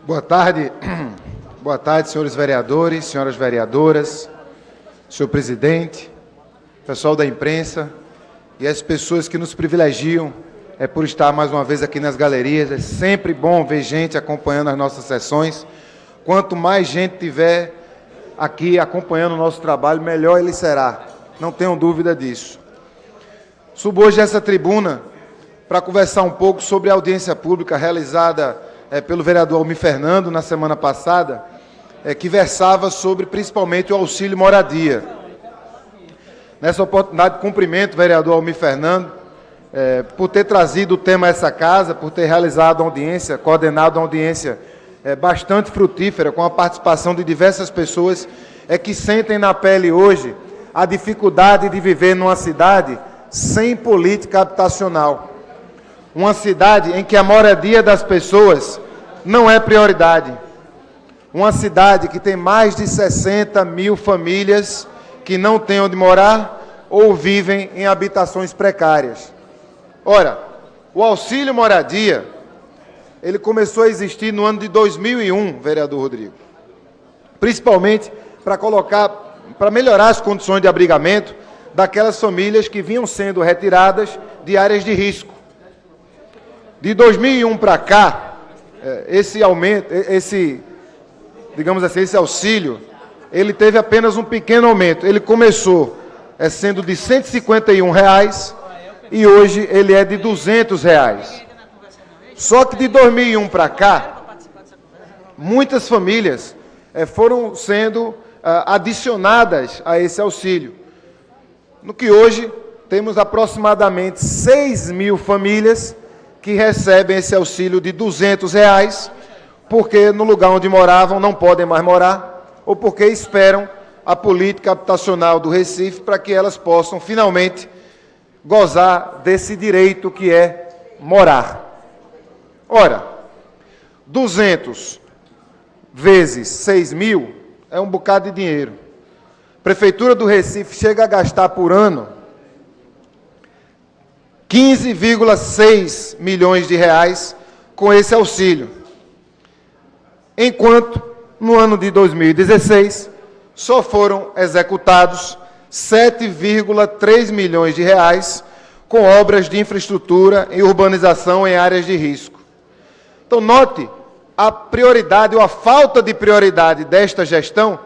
Boa tarde. Boa tarde, senhores vereadores, senhoras vereadoras, senhor presidente, pessoal da imprensa e as pessoas que nos privilegiam por estar mais uma vez aqui nas galerias. É sempre bom ver gente acompanhando as nossas sessões. Quanto mais gente tiver aqui acompanhando o nosso trabalho, melhor ele será. Não tenham dúvida disso. Subo hoje a essa tribuna para conversar um pouco sobre a audiência pública realizada pelo vereador Almir Fernando na semana passada, que versava sobre principalmente o auxílio moradia. Nessa oportunidade, cumprimento o vereador Almir Fernando por ter trazido o tema a essa casa, por ter realizado uma audiência, coordenado uma audiência bastante frutífera, com a participação de diversas pessoas que sentem na pele hoje a dificuldade de viver numa cidade sem política habitacional. Uma cidade em que a moradia das pessoas não é prioridade. Uma cidade que tem mais de 60 mil famílias que não têm onde morar ou vivem em habitações precárias. Ora, o auxílio moradia, ele começou a existir no ano de 2001, vereador Rodrigo, principalmente para melhorar as condições de abrigamento daquelas famílias que vinham sendo retiradas de áreas de risco. De 2001 para cá, esse aumento, digamos assim, esse auxílio, ele teve apenas um pequeno aumento. Ele começou sendo de R$ 151 e hoje ele é de R$ 200. Só que de 2001 para cá, muitas famílias foram sendo adicionadas a esse auxílio. No que hoje temos aproximadamente 6 mil famílias que recebem esse auxílio de R$ 200, porque no lugar onde moravam não podem mais morar, ou porque esperam a política habitacional do Recife para que elas possam finalmente gozar desse direito que é morar. Ora, 200 vezes 6 mil é um bocado de dinheiro. A Prefeitura do Recife chega a gastar por ano 15,6 milhões de reais com esse auxílio. Enquanto, no ano de 2016, só foram executados 7,3 milhões de reais com obras de infraestrutura e urbanização em áreas de risco. Então, note a prioridade ou a falta de prioridade desta gestão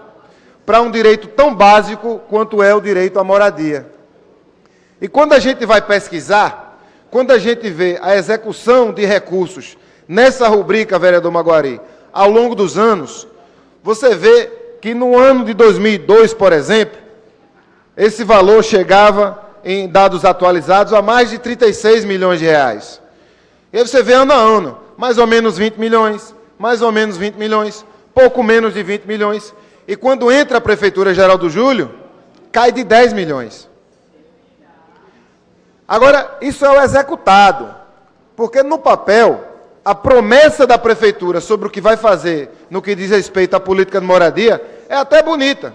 para um direito tão básico quanto é o direito à moradia. E quando a gente vai pesquisar, quando a gente vê a execução de recursos nessa rubrica, vereador Maguari, ao longo dos anos, você vê que no ano de 2002, por exemplo, esse valor chegava, em dados atualizados, a mais de 36 milhões de reais. E aí você vê ano a ano, mais ou menos 20 milhões, mais ou menos 20 milhões, pouco menos de 20 milhões. E quando entra a Prefeitura Geraldo Júlio, cai de 10 milhões. Agora, isso é o executado, porque no papel, a promessa da Prefeitura sobre o que vai fazer no que diz respeito à política de moradia é até bonita.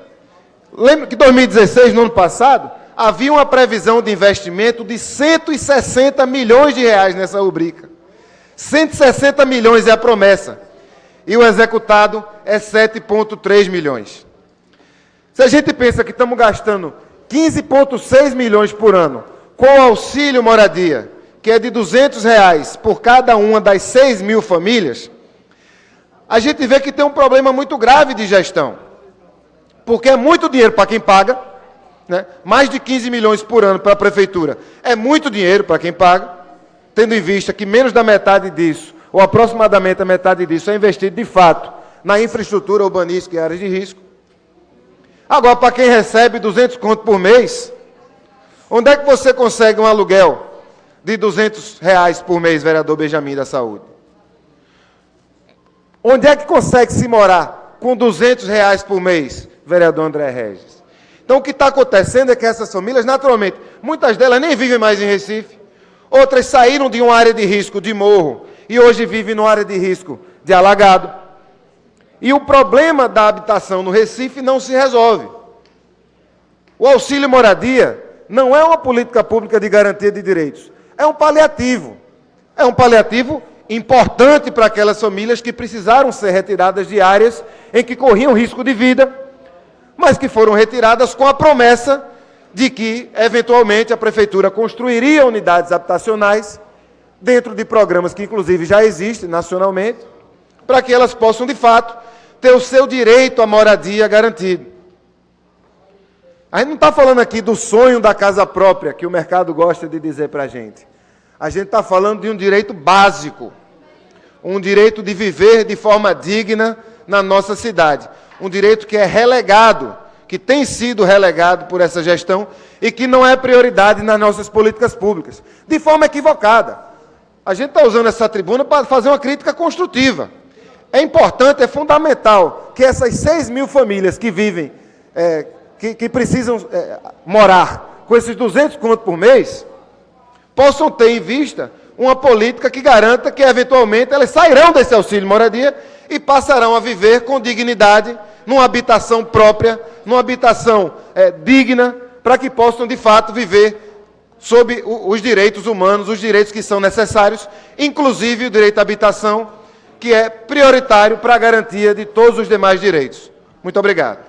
Lembra que em 2016, no ano passado, havia uma previsão de investimento de 160 milhões de reais nessa rubrica. 160 milhões é a promessa. E o executado é 7,3 milhões. Se a gente pensa que estamos gastando 15,6 milhões por ano com o auxílio moradia, que é de R$ 200 por cada uma das 6 mil famílias, a gente vê que tem um problema muito grave de gestão. Porque é muito dinheiro para quem paga, né? Mais de 15 milhões por ano para a Prefeitura. É muito dinheiro para quem paga, tendo em vista que menos da metade disso, ou aproximadamente a metade disso, é investido de fato na infraestrutura urbanística e áreas de risco. Agora, para quem recebe 200 conto por mês, onde é que você consegue um aluguel de R$ 200 por mês, vereador Benjamin da Saúde? Onde é que consegue se morar com R$ 200 por mês, vereador André Regis? Então, o que está acontecendo é que essas famílias, naturalmente, muitas delas nem vivem mais em Recife, outras saíram de uma área de risco de morro e hoje vivem numa área de risco de alagado. E o problema da habitação no Recife não se resolve. O auxílio moradia não é uma política pública de garantia de direitos, é um paliativo. É um paliativo importante para aquelas famílias que precisaram ser retiradas de áreas em que corriam risco de vida, mas que foram retiradas com a promessa de que, eventualmente, a Prefeitura construiria unidades habitacionais dentro de programas que, inclusive, já existem nacionalmente, para que elas possam, de fato, ter o seu direito à moradia garantido. A gente não está falando aqui do sonho da casa própria, que o mercado gosta de dizer para a gente. A gente está falando de um direito básico, um direito de viver de forma digna na nossa cidade. Um direito que é relegado, que tem sido relegado por essa gestão e que não é prioridade nas nossas políticas públicas, de forma equivocada. A gente está usando essa tribuna para fazer uma crítica construtiva. É importante, é fundamental que essas 6 mil famílias que vivem, que precisam morar com esses 200 contos por mês, possam ter em vista uma política que garanta que, eventualmente, elas sairão desse auxílio moradia e passarão a viver com dignidade, numa habitação própria, numa habitação digna, para que possam, de fato, viver sob os direitos humanos, os direitos que são necessários, inclusive o direito à habitação, que é prioritário para a garantia de todos os demais direitos. Muito obrigado.